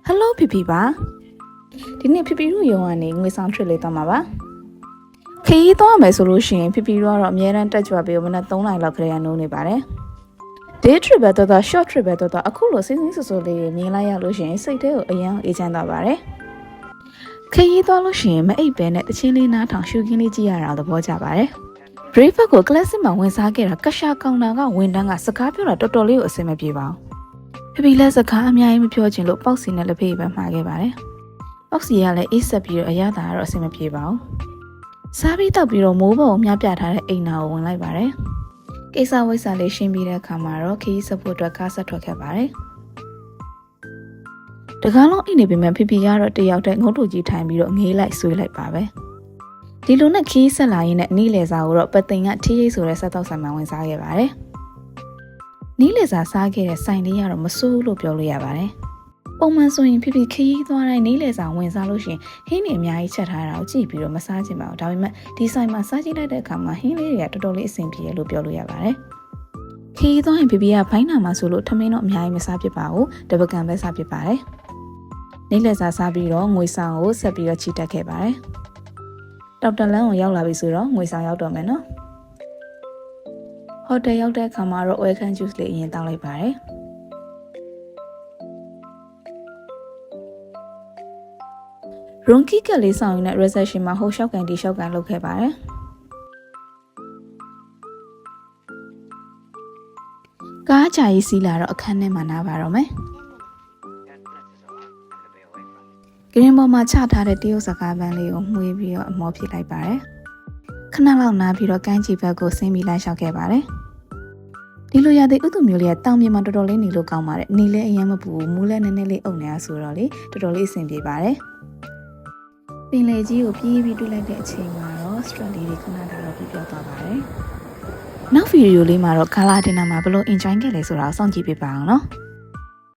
Hello 皮皮吧，ဒီနေ့皮皮တို့ရုံကနေငွေဆောင်ထရစ်လေးတော့မှာပါခရီးသွားမယ်ဆိုလို့ရှိရင်皮皮တို့ကတော့အများအားတက်ကြွပြီးမနက်3နာရီလောက်ခရေရနိုးနေပါတယ် Day trip ပဲတော့ short trip ပဲတော့အခုလိုစင်းစင်းဆဆလေးမြင်လိုက်ရလို့ရှိရင်စိတ်ထဲကိုအယံအေးချမ်းသွားပါတယ်ခရီးသွားလို့ရှိရင်မအိပ်ပဲနဲ့တချင်းလေးနားထောင်ရှူခင်းလေးကြည့်ရတာသဘောကျပါတယ် Breakfast ကို classic မှာဝင်စားခဲ့တာကရှာကောင်တာကဝန်တန်းကစကားပြောတာတော်တော်လေးကိုအဆင်မပြေပါဘူး 皮皮လက်စကားအများကြီးမပြောချင်လို့ပေါက်စီနဲ့လက်ဖေးပဲမှာခဲ့ပါတယ်။ပေါက်စီကလည်းအေးဆက်ပြီးတော့အရသာကတော့အဆင်မပြေပါဘူး။စားပြီးတော့ပြီးတော့မိုးပေါ်ကိုမြပြထားတဲ့အိမ်နာကိုဝင်လိုက်ပါတယ်။ကိစ္စဝိစ္စလေးရှင်းပြီးတဲ့အခါမှာတော့ခီးစဖို့အတွက်ကားဆက်ထွက်ခဲ့ပါတယ်။တကားလုံးအိမ်နေပေမဲ့皮皮ကတော့တယောက်တည်းငုတ်တူကြီးထိုင်ပြီးတော့ငေးလိုက်ဆွေးလိုက်ပါပဲ။ဒီလိုနဲ့ခီးဆက်လာရင်းနဲ့နီးလေစာကိုတော့ပသိမ်ကထီးရိပ်ဆိုတဲ့ဆက်တော့ဆိုင်မှာဝင်စားခဲ့ပါတယ်။နီးလေစာစားခဲ့တဲ့ဆိုင်လေးကတော့မဆိုးလို့ပြောလို့ရပါတယ်။ပုံမှန်ဆိုရင်皮皮ခရီးသွားတိုင်းနီးလေစာဝင်စားလို့ရှိရင်ဟင်းတွေအများကြီးချက်ထားတာကိုကြည့်ပြီးတော့မစားချင်ပါဘူး။ဒါပေမဲ့ဒီဆိုင်မှာစားကြည့်လိုက်တဲ့အခါမှာဟင်းလေးတွေကတော်တော်လေးအဆင်ပြေလို့ပြောလို့ရပါတယ်။ခရီးသွားရင်皮皮ကဘိုင်းနာမှာဆိုလို့ထမင်းတော့အများကြီးမစားဖြစ်ပါဘူး။တပကံပဲစားဖြစ်ပါတယ်။နီးလေစာစားပြီးတော့ငွေဆောင်ကိုဆက်ပြီးတော့ချီတက်ခဲ့ပါတယ်။ဒေါက်တာလန်းကိုရောက်လာပြီဆိုတော့ငွေဆောင်ရောက်တော့မယ်နော်။ဟိုတယ်ရောက်တဲ့အခါမှာတော့ welcome juice လေးအရင်တောင်းလိုက်ပါတယ်။ room key ကလေးဆောင်ရင်းနဲ့ reception မှာဟိုရှောက်ကန်ဒီရှောက်ကန်လုပ်ခဲ့ပါတယ်။ကားချာကြီးစီးလာတော့အခန်းထဲမှာနားပါတော့မယ်။ဂရင်းပေါ်မှာချထားတဲ့တရုတ်စကားပန်းလေးကိုမှွေးပြီးတော့အမောဖြစ်လိုက်ပါတယ်။ခဏလောက်နားပြီးတော့ကန်းချီဘက်ကိုဆင်းပြီးလိုက်လျှောက်ခဲ့ပါတယ်။ဒီလိုရတဲ့ဥတုမျိုးလေးကတောင်မြေမှာတော်တော်လေးနေလို့ကောင်းပါတယ်။နေလည်းအရင်မပူဘူးမူးလည်းနည်းနည်းလေးအုပ်နေတာဆိုတော့လေတော်တော်လေးအဆင်ပြေပါတယ်။ပင်လေကြီးကိုပြေးပြီးတွေ့လိုက်တဲ့အချိန်မှာတော့ stress လေးတွေခဏတော့ပြီးပြောသွားပါတယ်။နောက်ဗီဒီယိုလေးမှာတော့ gala dinner မှာဘယ်လို enjoy ခဲ့လဲဆိုတာကိုစောင့်ကြည့်ပေးပါအောင်နော်။